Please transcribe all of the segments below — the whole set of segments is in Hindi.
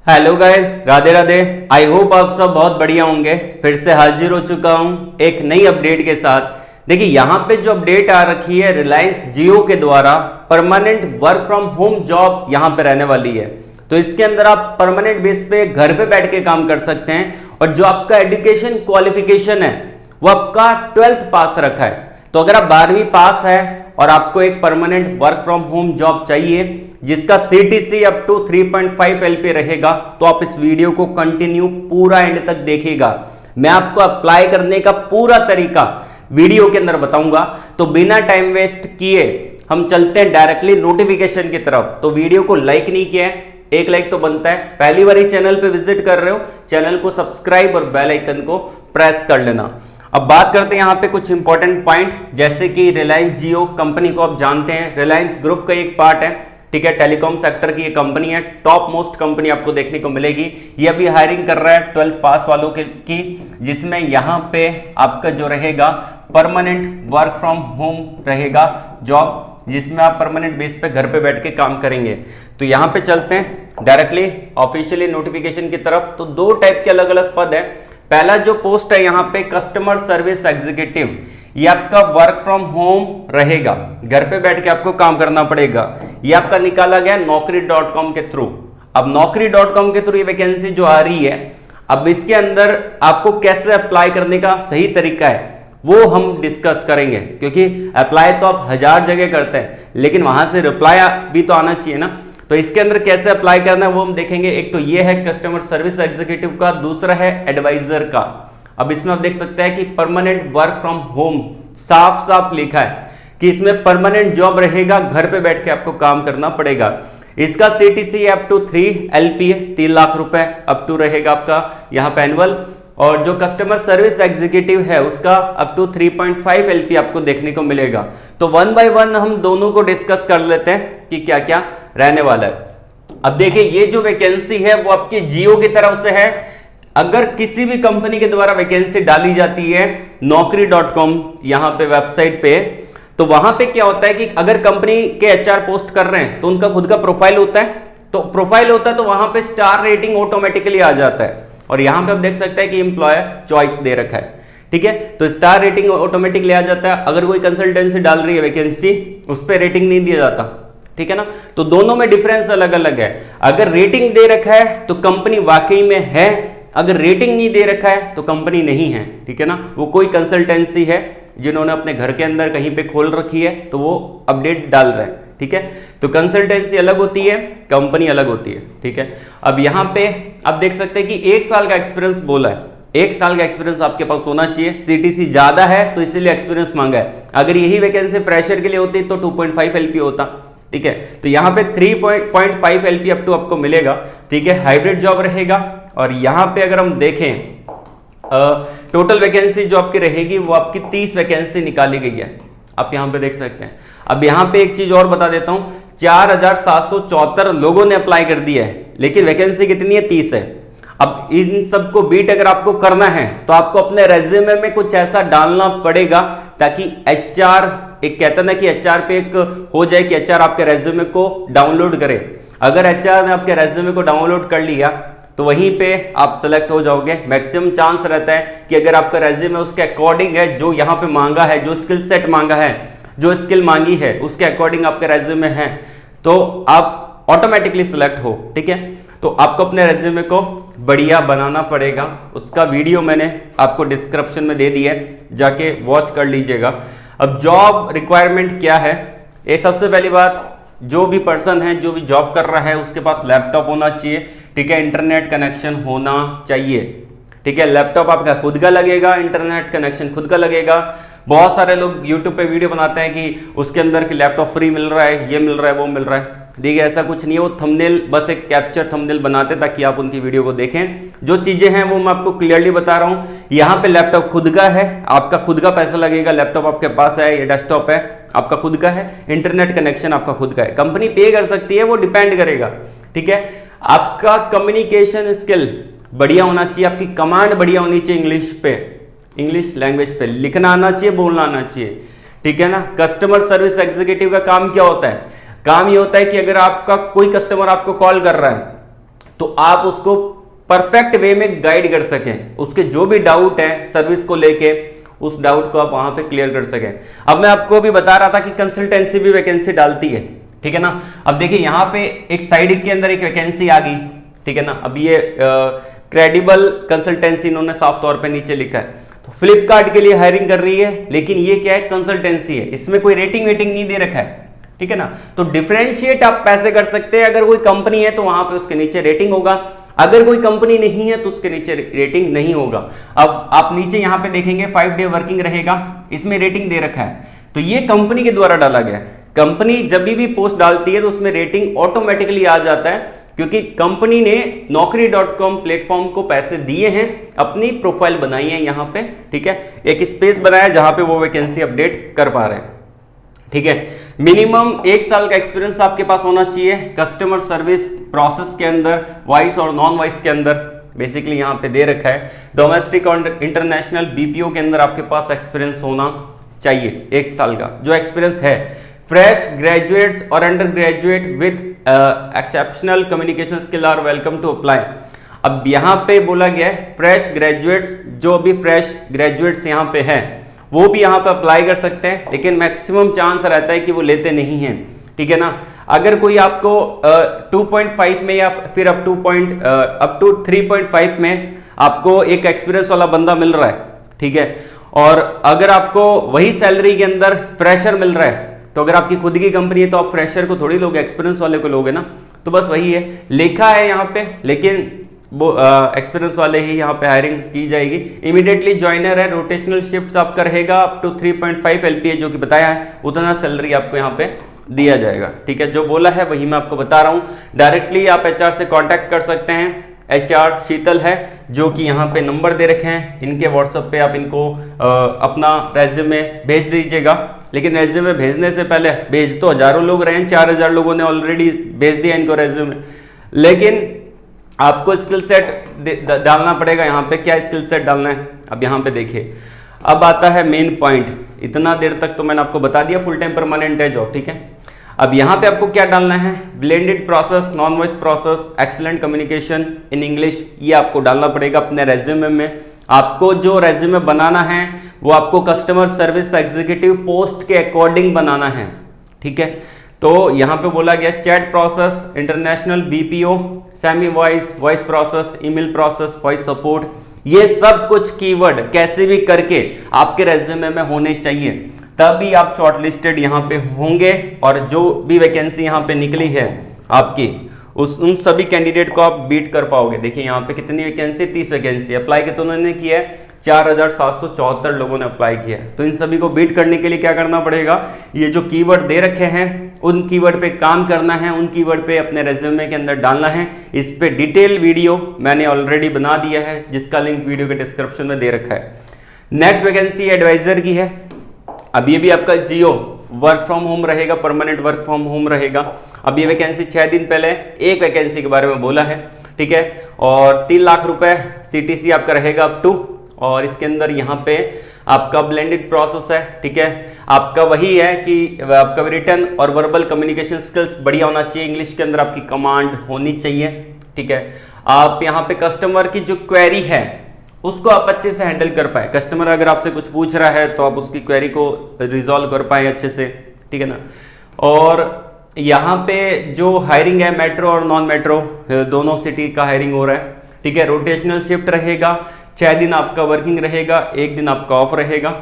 Hello guys, Radhe Radhe. I hope आप सब बहुत बढ़िया होंगे। फिर से हाजिर हो चुका हूं एक नई अपडेट के साथ। देखिए यहां पे जो अपडेट आ रखी है रिलायंस जियो के द्वारा permanent work from home job यहां पे रहने वाली है। तो इसके अंदर आप परमानेंट बेस पे घर पे बैठ के काम कर सकते हैं और जो आपका एजुकेशन क्वालिफिकेशन है वो आपका 12th पास रखा है। तो अगर आप 12वीं पास है और आपको एक permanent work from home job चाहिए जिसका CTC अप टू 3.5 LP रहेगा, तो आप इस वीडियो को कंटिन्यू पूरा एंड तक देखिएगा। मैं आपको अप्लाई करने का पूरा तरीका वीडियो के अंदर बताऊंगा। तो बिना टाइम वेस्ट किए हम चलते हैं डायरेक्टली नोटिफिकेशन की तरफ। तो वीडियो को लाइक नहीं किया है, एक लाइक तो बनता है। पहली बार ही चैनल पे विजिट कर रहे हो, चैनल को सब्सक्राइब और बेल आइकन को प्रेस कर लेना। अब बात करते हैं यहाँ पे कुछ इंपॉर्टेंट पॉइंट, जैसे कि रिलायंस जियो कंपनी को आप जानते हैं, रिलायंस ग्रुप का एक पार्ट है, ठीक है। टेलीकॉम सेक्टर की ये कंपनी है, टॉप मोस्ट कंपनी आपको देखने को मिलेगी। ये अभी हायरिंग कर रहा है 12th पास वालों की, जिसमें यहाँ पे आपका जो रहेगा परमानेंट वर्क फ्रॉम होम रहेगा जॉब, जिसमें आप परमानेंट बेस पे घर पे बैठ के काम करेंगे। तो यहाँ पे चलते हैं डायरेक्टली ऑफिशियली नोटिफिकेशन की तरफ। तो दो टाइप के अलग अलग पद है। पहला जो पोस्ट है यहाँ पे कस्टमर सर्विस एग्जीक्यूटिव, ये आपका वर्क फ्रॉम होम रहेगा, घर पे बैठ के आपको काम करना पड़ेगा। ये आपका निकाला गया naukri.com के थ्रू। अब naukri.com के थ्रू ये वैकेंसी जो आ रही है, अब इसके अंदर आपको कैसे अप्लाई करने का सही तरीका है वो हम डिस्कस करेंगे, क्योंकि अप्लाई तो आप 1000 जगह करते हैं लेकिन वहां से रिप्लाई भी तो आना चाहिए ना। तो इसके अंदर कैसे अप्लाई करना है वो हम देखेंगे। एक तो ये है कस्टमर सर्विस एग्जीक्यूटिव का, दूसरा है एडवाइजर का। अब इसमें आप देख सकते हैं कि परमानेंट वर्क फ्रॉम होम साफ साफ लिखा है कि इसमें परमानेंट जॉब रहेगा, घर पे बैठ के आपको काम करना पड़ेगा। इसका CTC अप टू 3 LP है, 3 लाख रुपए अप टू रहेगा आपका यहाँ पे एनुअल। और जो कस्टमर सर्विस एग्जीक्यूटिव है उसका अप टू 3.5 LP आपको देखने को मिलेगा। तो 1 बाय 1 हम दोनों को डिस्कस कर लेते हैं कि क्या क्या रहने वाला है। अब देखिए ये जो वैकेंसी है वो आपकी जियो की तरफ से है। अगर किसी भी कंपनी के द्वारा वैकेंसी डाली जाती है naukri.com यहाँ पे वेबसाइट पे, तो वहां पे क्या होता है कि अगर कंपनी के HR पोस्ट कर रहे हैं तो उनका खुद का प्रोफाइल होता है। तो प्रोफाइल होता है तो वहां पे स्टार रेटिंग ऑटोमेटिकली आ जाता है। और यहां पे आप देख सकते हैं कि एम्प्लॉयर चॉइस दे रखा है, ठीक है। तो स्टार रेटिंग ऑटोमेटिकली आ जाता है। अगर कोई कंसल्टेंसी डाल रही है वैकेंसी, उस पर रेटिंग नहीं दिया जाता, ठीक है ना। तो दोनों में डिफरेंस अलग अलग है। अगर रेटिंग दे रखा है तो कंपनी वाकई में है, अगर रेटिंग नहीं दे रखा है तो कंपनी नहीं है, ठीक है ना। वो कोई कंसल्टेंसी है जिन्होंने अपने घर के अंदर कहीं पे खोल रखी है तो वो अपडेट डाल रहे हैं, ठीक है। तो कंसल्टेंसी अलग होती है, कंपनी अलग होती है, ठीक है। अब यहाँ पे आप देख सकते हैं कि 1 साल का एक्सपीरियंस बोला है, 1 साल का एक्सपीरियंस आपके पास होना चाहिए। CTC ज्यादा है तो इसीलिए एक्सपीरियंस मांगा है। अगर यही वैकेंसी फ्रेशर के लिए होती तो 2.5 LP होता, ठीक है। तो यहाँ पे 3.5 LP अप टू आपको मिलेगा, ठीक है। हाइब्रिड जॉब रहेगा। और यहाँ पे अगर हम देखें टोटल वैकेंसी जो आपकी रहेगी वो आपकी 30 वैकेंसी निकाली गई है, आप यहाँ पे देख सकते हैं। अब यहाँ पे एक चीज और बता देता हूँ, 4774 लोगों ने अप्लाई कर दिया है, लेकिन वैकेंसी कितनी है? 30 है। अब इन सबको बीट अगर आपको करना है तो आपको अपने रेज्यूमे में कुछ ऐसा डालना पड़ेगा ताकि HR, एक कहता ना कि HR पे एक हो जाए कि HR आपके रेज्यूमे को डाउनलोड करे। अगर HR ने आपके रेज्यूमे को डाउनलोड कर लिया तो वहीं पे आप सेलेक्ट हो जाओगे। मैक्सिमम चांस रहता है कि अगर आपका रेज्यूमे उसके अकॉर्डिंग है, जो यहाँ पे मांगा है, जो स्किल सेट मांगा है, जो स्किल मांगी है उसके अकॉर्डिंग आपके रेज्यूमे है, तो आप ऑटोमेटिकली सिलेक्ट हो, ठीक है। तो आपको अपने रेज्यूमे को बढ़िया बनाना पड़ेगा। उसका वीडियो मैंने आपको डिस्क्रिप्शन में दे दिया है, जाके वॉच कर लीजिएगा। अब जॉब रिक्वायरमेंट क्या है? ये सबसे पहली बात, जो भी पर्सन है, जो भी जॉब कर रहा है उसके पास लैपटॉप होना चाहिए, ठीक है। इंटरनेट कनेक्शन होना चाहिए, ठीक है। लैपटॉप आपका खुद का लगेगा, इंटरनेट कनेक्शन खुद का लगेगा। बहुत सारे लोग यूट्यूब पे वीडियो बनाते हैं कि उसके अंदर कि लैपटॉप फ्री मिल रहा है, ये मिल रहा है, वो मिल रहा है। देखिए ऐसा कुछ नहीं है, वो थंबनेल बस एक कैप्चर थंबनेल बनाते ताकि आप उनकी वीडियो को देखें। जो चीजें हैं वो मैं आपको क्लियरली बता रहा हूँ। यहाँ पे लैपटॉप खुद का है, आपका खुद का पैसा लगेगा। लैपटॉप आपके पास है, ये डेस्कटॉप है आपका खुद का है, इंटरनेट कनेक्शन आपका खुद का है। कंपनी पे कर सकती है, वो डिपेंड करेगा, ठीक है। आपका कम्युनिकेशन स्किल बढ़िया होना चाहिए, आपकी कमांड बढ़िया होनी चाहिए इंग्लिश पे, इंग्लिश लैंग्वेज पे लिखना आना चाहिए, बोलना आना चाहिए, ठीक है ना। कस्टमर सर्विस एग्जीक्यूटिव का काम क्या होता है? काम ये होता है कि अगर आपका कोई कस्टमर आपको कॉल कर रहा है तो आप उसको परफेक्ट वे में गाइड कर सकें, उसके जो भी डाउट है सर्विस को लेके उस डाउट को आप वहां पे क्लियर कर सकें। अब मैं आपको अभी बता रहा था कि कंसल्टेंसी भी वैकेंसी डालती है, ठीक है ना। अब देखिए यहाँ पे एक साइड के अंदर एक वैकेंसी आ गई, ठीक है ना। अब ये क्रेडिबल कंसल्टेंसी इन्होंने साफ तौर पे नीचे लिखा है, तो फ्लिपकार्ट के लिए हायरिंग कर रही है, लेकिन ये क्या है, कंसल्टेंसी है, इसमें कोई रेटिंग वेटिंग नहीं दे रखा है, ठीक है ना। तो डिफरेंशिएट आप पैसे कर सकते हैं, अगर कोई कंपनी है तो वहां पे उसके नीचे रेटिंग होगा, अगर कोई कंपनी नहीं है तो उसके नीचे रेटिंग नहीं होगा। अब आप नीचे यहां पे देखेंगे 5 डे वर्किंग रहेगा, इसमें रेटिंग दे रखा है, तो ये कंपनी के द्वारा डाला गया है। कंपनी जब भी पोस्ट डालती है तो उसमें रेटिंग ऑटोमेटिकली आ जाता है, क्योंकि कंपनी ने naukri.com प्लेटफॉर्म को पैसे दिए हैं, अपनी प्रोफाइल बनाई है यहां पे, ठीक है, एक स्पेस बनाया जहां पे वो वैकेंसी अपडेट कर पा रहे हैं, ठीक है। मिनिमम 1 साल का एक्सपीरियंस आपके पास होना चाहिए कस्टमर सर्विस प्रोसेस के अंदर, वॉइस और नॉन वॉइस के अंदर, बेसिकली यहां पे दे रखा है। डोमेस्टिक और इंटरनेशनल बीपीओ के अंदर आपके पास एक्सपीरियंस होना चाहिए 1 साल का, जो एक्सपीरियंस है। फ्रेश ग्रेजुएट्स और undergraduate with exceptional communication skill are welcome to apply. अब यहां पे बोला गया है फ्रेश ग्रेजुएट्स, जो भी फ्रेश ग्रेजुएट्स यहां पे हैं वो भी यहाँ पे अप्लाई कर सकते हैं, लेकिन मैक्सिमम चांस रहता है कि वो लेते नहीं हैं, ठीक है ना। अगर कोई आपको 2.5 में या फिर अप टू 3.5 में आपको एक एक्सपीरियंस वाला बंदा मिल रहा है, ठीक है, और अगर आपको वही सैलरी के अंदर फ्रेशर मिल रहा है, तो अगर आपकी खुद की कंपनी है तो आप फ्रेशर को थोड़ी लोगे, एक्सपीरियंस वाले को लोगे ना। तो बस वही है, लिखा है यहाँ पे, लेकिन वो एक्सपीरियंस वाले ही यहाँ पे हायरिंग की जाएगी। इमीडिएटली ज्वाइनर है, रोटेशनल शिफ्ट्स आपका रहेगा, अप टू 3.5 LPA जो कि बताया है, उतना सैलरी आपको यहाँ पे दिया जाएगा, ठीक है। जो बोला है वही मैं आपको बता रहा हूँ। डायरेक्टली आप HR से कांटेक्ट कर सकते हैं, HR शीतल है, जो कि यहाँ पे नंबर दे रखे हैं, इनके व्हाट्सएप पे आप इनको अपना रेज्यूमे भेज दीजिएगा। लेकिन रेज्यूमे भेजने से पहले, भेज तो हजारों लोग रहे हैं, 4000 लोगों ने ऑलरेडी भेज दिया इनको रेज्यूमे, लेकिन आपको स्किल सेट डालना पड़ेगा। यहाँ पे क्या स्किल सेट डालना है, अब यहाँ पे देखिए, अब आता है मेन पॉइंट। इतना देर तक तो मैंने आपको बता दिया, फुल टाइम परमानेंट है जॉब, ठीक है। अब यहाँ पे आपको क्या डालना है, blended process, non voice process, excellent communication in English, ये आपको डालना पड़ेगा अपने रेज्यूमे में। आपको जो रेज्यूमे बनाना है वो आपको कस्टमर सर्विस एग्जीक्यूटिव पोस्ट के अकॉर्डिंग बनाना है, ठीक है। तो यहाँ पे बोला गया chat process, international BPO, semi voice, voice process, email process, voice support, ये सब कुछ कीवर्ड कैसे भी करके आपके रेज्यूमे में होने चाहिए, तभी आप शॉर्टलिस्टेड यहाँ पे होंगे। और जो भी वैकेंसी यहाँ पे निकली है आपकी, उन सभी कैंडिडेट को आप बीट कर पाओगे। देखिए यहाँ पे कितनी वैकेंसी, 30 वैकेंसी, अप्लाई कितनों ने किया है, 4774 लोगों ने अप्लाई किया है। तो इन सभी को बीट करने के लिए क्या करना पड़ेगा, ये जो कीवर्ड दे रखे हैं उन कीवर्ड पे काम करना है, उन कीवर्ड पे अपने रेज्यूमे के अंदर डालना है। इस पे डिटेल वीडियो मैंने ऑलरेडी बना दिया है, जिसका लिंक वीडियो के डिस्क्रिप्शन में दे रखा है। नेक्स्ट वैकेंसी एडवाइजर की है। अब ये भी आपका जियो वर्क फ्रॉम होम रहेगा, परमानेंट वर्क फ्रॉम होम रहेगा। अब ये वैकेंसी 6 दिन पहले एक वैकेंसी के बारे में बोला है, ठीक है, और 3 लाख रुपए CTC आपका रहेगा अप टू। और इसके अंदर यहाँ पे आपका ब्लेंडेड प्रोसेस है, ठीक है। आपका वही है कि आपका रिटन और वर्बल कम्युनिकेशन स्किल्स बढ़िया होना चाहिए, इंग्लिश के अंदर आपकी कमांड होनी चाहिए, ठीक है। आप यहाँ पे कस्टमर की जो क्वेरी है उसको आप अच्छे से हैंडल कर पाए। कस्टमर अगर आपसे कुछ पूछ रहा है तो आप उसकी क्वेरी को रिजॉल्व कर पाए अच्छे से, ठीक है ना। और यहाँ पे जो हायरिंग है, मेट्रो और नॉन मेट्रो दोनों सिटी का हायरिंग हो रहा है, ठीक है। रोटेशनल शिफ्ट रहेगा, 6 दिन आपका वर्किंग रहेगा, 1 दिन आपका ऑफ रहेगा।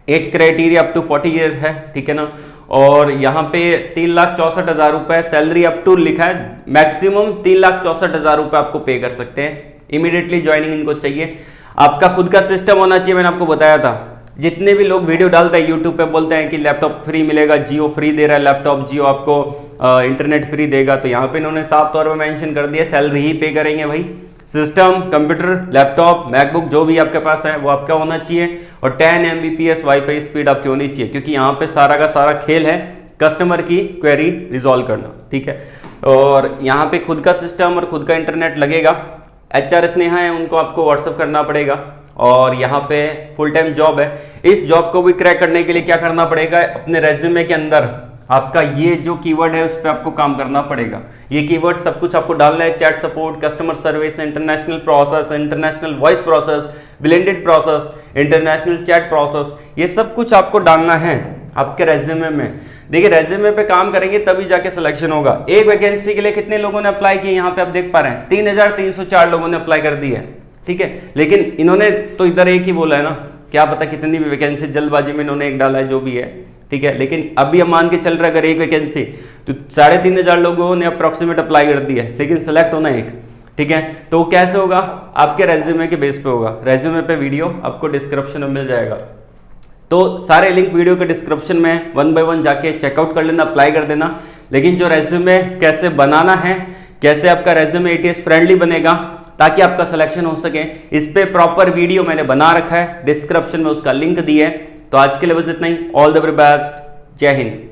Age criteria up to 40 year है, ठीक है ना। और यहाँ पे 3,64,000 रुपए सैलरी अप टू लिखा है, मैक्सिमम 3,64,000 रुपए आपको पे कर सकते हैं। इमीडिएटली ज्वाइनिंग इनको चाहिए। आपका खुद का सिस्टम होना चाहिए, मैंने आपको बताया था। जितने भी लोग वीडियो डालते हैं यूट्यूब पे बोलते हैं कि लैपटॉप फ्री मिलेगा, जियो फ्री दे रहा है लैपटॉप, जियो आपको इंटरनेट फ्री देगा, तो यहाँ पे इन्होंने साफ तौर पे मेंशन कर दिया सैलरी ही पे करेंगे भाई। सिस्टम, कंप्यूटर, लैपटॉप, मैकबुक जो भी आपके पास है वो आपका होना चाहिए, और 10 Mbps वाईफाई स्पीड आपकी होनी चाहिए, क्योंकि यहाँ पे सारा का सारा खेल है कस्टमर की क्वेरी रिजॉल्व करना, ठीक है। और यहाँ पे खुद का सिस्टम और खुद का इंटरनेट लगेगा। HR स्नेहा है, उनको आपको व्हाट्सअप करना पड़ेगा। और यहाँ पे फुल टाइम जॉब है। इस जॉब को भी क्रैक करने के लिए क्या करना पड़ेगा, अपने रेज्यूमे के अंदर आपका ये जो कीवर्ड है उस पर आपको काम करना पड़ेगा। ये कीवर्ड सब कुछ आपको डालना है, chat support, customer service, international process, international voice process, blended process, international chat process, ये सब कुछ आपको डालना है आपके रेज्यूमे में। देखिए रेज्यूमे पे काम करेंगे तभी जाके सिलेक्शन होगा। एक वैकेंसी के लिए कितने लोगों ने अप्लाई किया, यहाँ पे आप देख पा रहे हैं 3304 लोगों ने अप्लाई कर दी है, ठीक है। लेकिन इन्होंने तो इधर एक ही बोला है ना, क्या पता कितनी भी वैकेंसी, जल्दबाजी में इन्होंने एक डाला है जो भी है, ठीक है। लेकिन अभी हम मान के चल रहे अगर एक वैकेंसी तो 3500 लोगों ने अप्रॉक्सीमेट अप्लाई कर दिया है, लेकिन सिलेक्ट होना एक, ठीक है। तो कैसे होगा, आपके रेज्यूमे के बेस पे होगा। रेज्यूमे पे वीडियो आपको डिस्क्रिप्शन में मिल जाएगा, तो सारे लिंक वीडियो के डिस्क्रिप्शन में 1 बाय 1 जाके चेकआउट कर लेना, अप्लाई कर देना। लेकिन जो रेज्यूमे कैसे बनाना है, कैसे आपका रेज्यूमे ATS फ्रेंडली बनेगा ताकि आपका सिलेक्शन हो सके, इस पे प्रॉपर वीडियो मैंने बना रखा है, डिस्क्रिप्शन में उसका लिंक दिया है। तो आज के लिए बस इतना ही। ऑल द वेरी बेस्ट, जय हिंद।